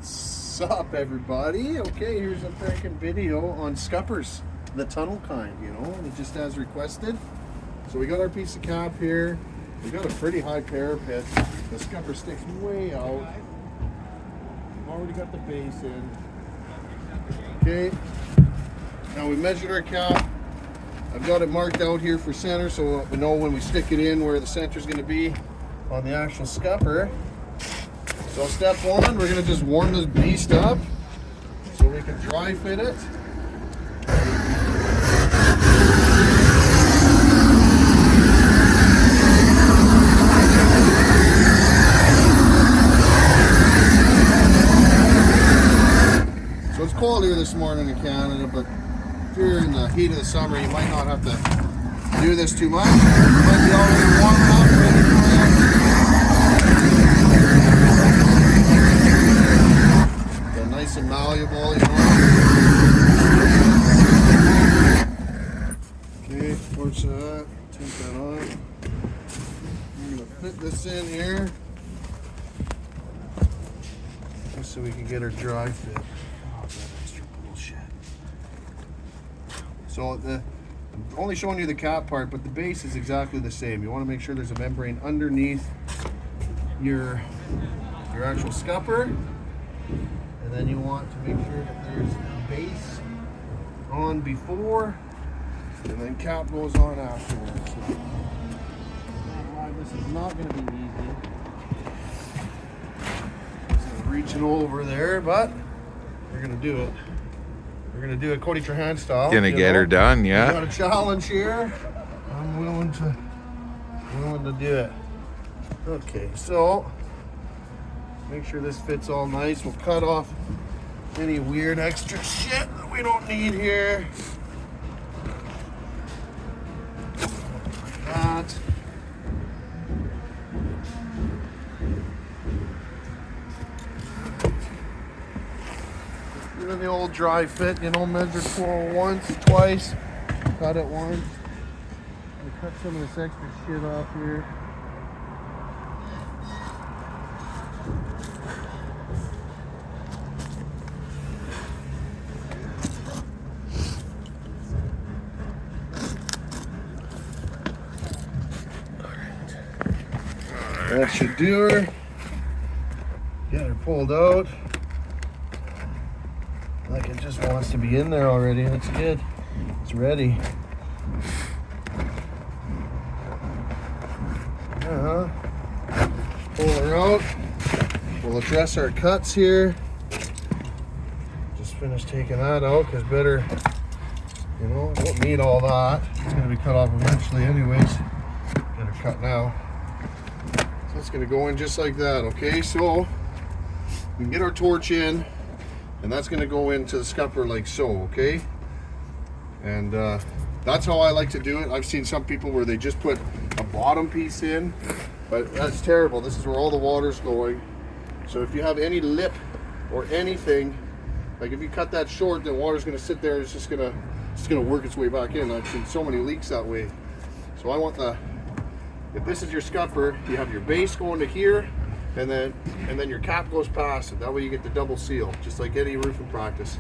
What's up, everybody? Okay, here's a freaking video on scuppers, the tunnel kind, you know, and just as requested. So we got our piece of cap here. We got a pretty high parapet. The scupper sticks way out. We've already got the base in. Okay, now we measured our cap. I've got it marked out here for center, so we know when we stick it in where the center is going to be on the actual scupper. So step one, we're going to just warm this beast up so we can dry fit it. So it's cold here this morning in Canada, but if you're in the heat of the summer, you might not have to do this too much. You might be already warming up, ready for it. They're nice and malleable, you know. Okay, torch that, take that on. I'm gonna fit this in here just so we can get our dry fit. So I'm only showing you the cap part, but the base is exactly the same. You want to make sure there's a membrane underneath your actual scupper, and then you want to make sure that there's base on before, and then cap goes on afterwards. So, this is not going to be easy. Just reaching over there, but we're going to do it. We're gonna do it Cody Trahan style. Gonna get her done, yeah. We got a challenge here. I'm willing to do it. Okay, so make sure this fits all nice. We'll cut off any weird extra shit that we don't need here. Like that. Even the old dry fit, you know, measured for once, twice, cut it once. I cut some of this extra shit off here. Alright. That should do her. Get her pulled out. Like it just wants to be in there already. That's good. It's ready. Pull her out. We'll address our cuts here. Just finished taking that out because better, you know, won't need all that. It's going to be cut off eventually anyways. Get her cut now. So it's going to go in just like that, okay? So we can get our torch in. And that's going to go into the scupper like so, okay? And that's how I like to do it. I've seen some people where they just put a bottom piece in, but that's terrible. This is where all the water's going. So if you have any lip or anything, like if you cut that short, the water's going to sit there. It's just going to work its way back in. I've seen so many leaks that way. So I want if this is your scupper, you have your base going to here, and then your cap goes past it. That way you get the double seal, just like any roofing practice.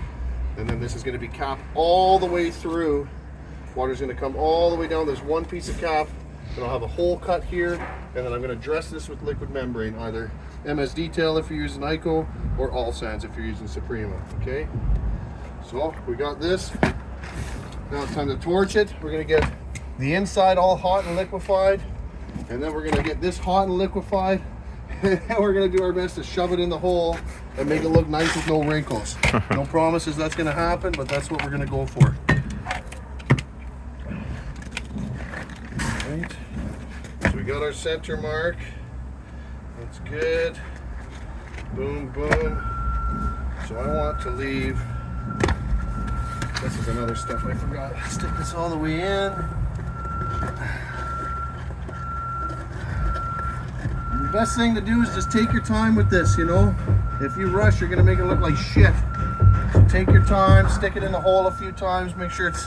And then this is going to be capped all the way through. Water's going to come all the way down. There's one piece of cap, and I'll have a hole cut here, and then I'm going to dress this with liquid membrane, either MS Detail if you're using Ico, or All Sands if you're using Suprema, okay? So we got this. Now it's time to torch it. We're going to get the inside all hot and liquefied, and then we're going to get this hot and liquefied. We're going to do our best to shove it in the hole and make it look nice with no wrinkles. No promises that's going to happen, but that's what we're going to go for. Right. So we got our center mark. That's good. Boom, boom. So I want to leave. This is another step I forgot. Stick this all the way in. The best thing to do is just take your time with this, you know. If you rush, you're gonna make it look like shit. So take your time, stick it in the hole a few times, make sure it's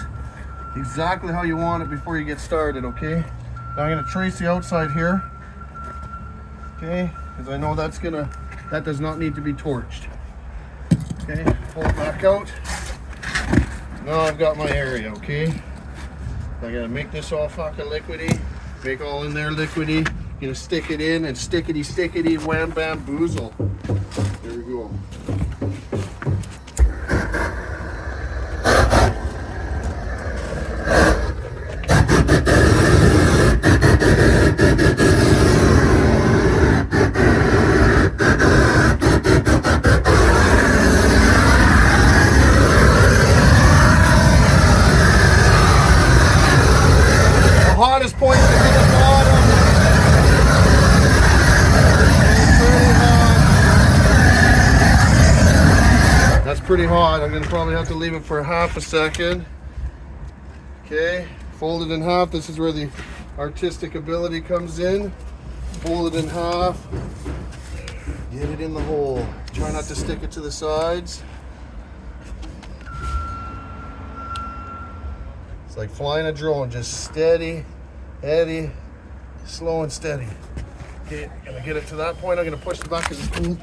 exactly how you want it before you get started, okay? Now I'm gonna trace the outside here, okay? Because I know that does not need to be torched. Okay, pull it back out. Now I've got my area, okay? I gotta make this all fucking liquidy. Make all in there liquidy. Gonna stick it in and stickity stickity wham bam boozle. There we go. Hottest point is at the bottom. Pretty hot. That's pretty hot. I'm gonna probably have to leave it for half a second. Okay, fold it in half. This is where the artistic ability comes in. Fold it in half. Get it in the hole. Try not to stick it to the sides. It's like flying a drone, just steady, Eddie, slow and steady. Okay, gonna get it to that point. I'm gonna push the back of the spool.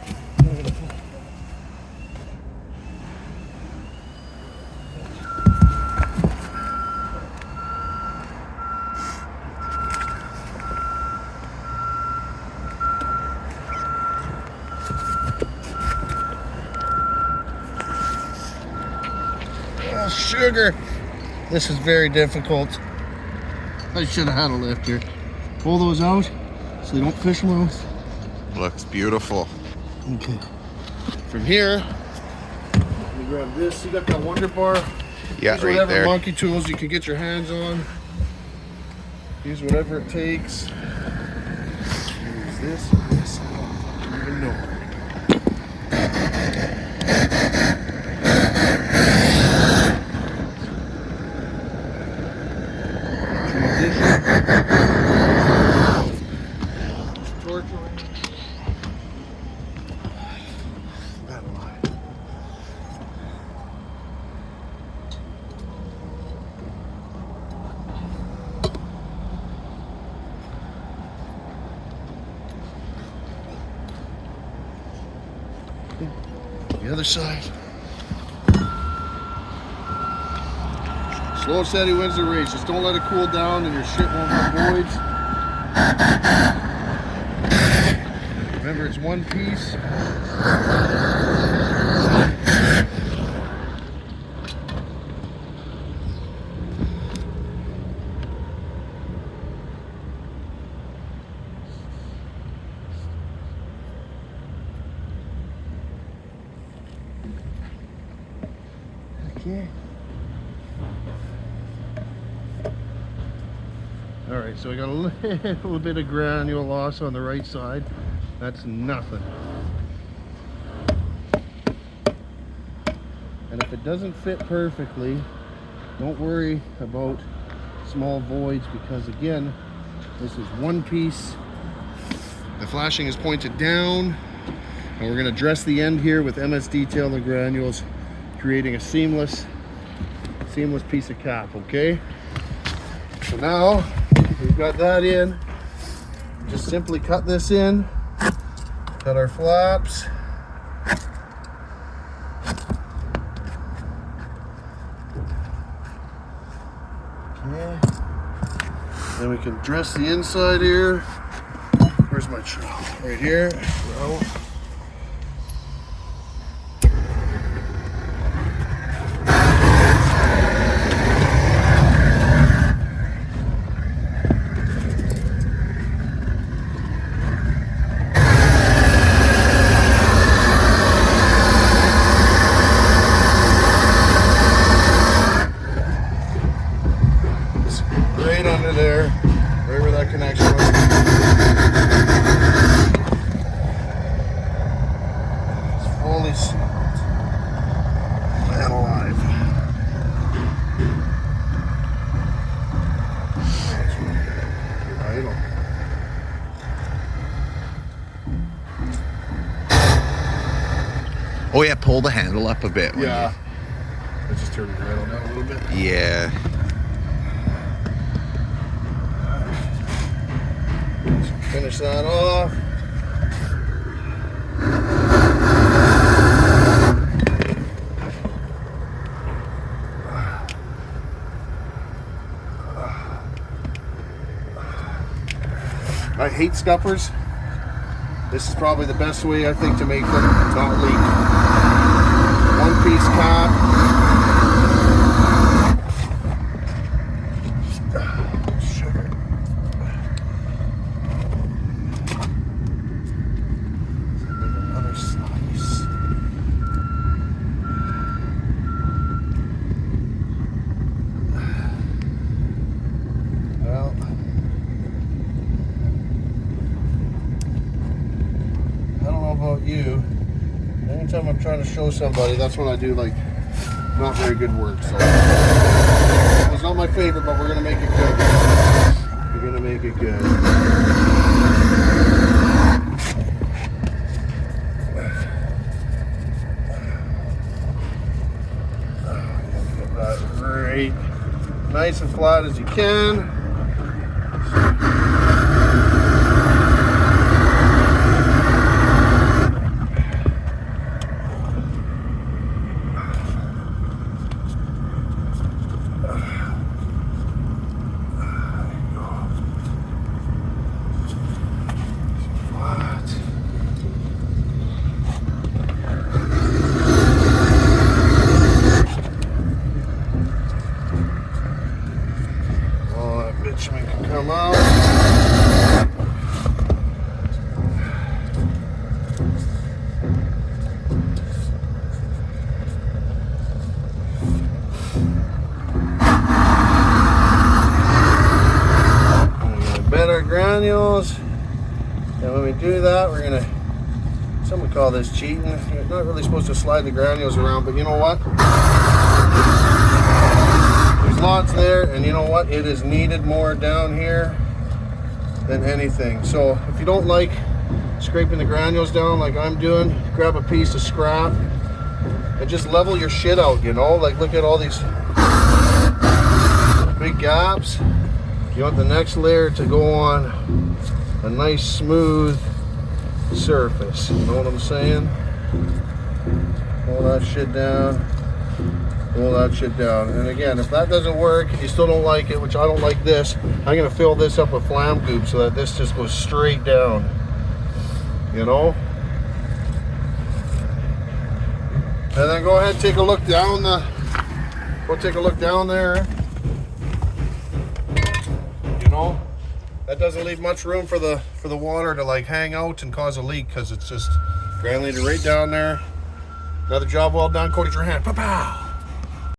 Oh, sugar. This is very difficult. I should have had a lift here. Pull those out so they don't fish mouth. Looks beautiful. Okay. From here, let me grab this. You got that Wonder Bar? Yeah, Use right whatever there. monkey tools you can get your hands on. Use whatever it takes. Use this or this. I don't even know. The other side. Slow and steady wins the race. Just don't let it cool down and your shit won't have voids. Remember, it's one piece. Okay. All right, so I got a little bit of granule loss on the right side. That's nothing. And if it doesn't fit perfectly, don't worry about small voids, because again, this is one piece. The flashing is pointed down, and we're going to dress the end here with MS detail and granules, creating a seamless piece of cap. Okay, so now we've got that in. Just simply cut this in, cut our flaps. Okay, then we can dress the inside here. Where's my trowel? Right here. Trowel. Right under there, right where that connection was. It's fully sealed and alive. Right on. Oh yeah, pull the handle up a bit. Yeah. Let's just turn it right on down a little bit. Yeah. Finish that off. hate scuppers, this is probably the best way I think to make them not leak. One piece cap. Sugar. Another slice. Well, I don't know about you. Anytime I'm trying to show somebody, that's when I do like not very good work. So it's not my favorite, but we're gonna make it good. We're gonna make it good. Get that right, nice and flat as you can. Bitumen can come out. Bed our granules, and when we do that, we're gonna, some would call this cheating. You're not really supposed to slide the granules around, but you know what? Lots there, and you know what, it is needed more down here than anything. So if you don't like scraping the granules down like I'm doing, grab a piece of scrap and just level your shit out, you know, like look at all these big gaps. You want the next layer to go on a nice smooth surface, you know what I'm saying? Pull that shit down. Pull that shit down. And again, if that doesn't work, if you still don't like it, which I don't like this, I'm gonna fill this up with flam goop so that this just goes straight down, you know? And then go ahead and take a look down there. You know, that doesn't leave much room for the water to like hang out and cause a leak, because it's just granulated right down there. Another job well done. Cody's your hand. Pow pow.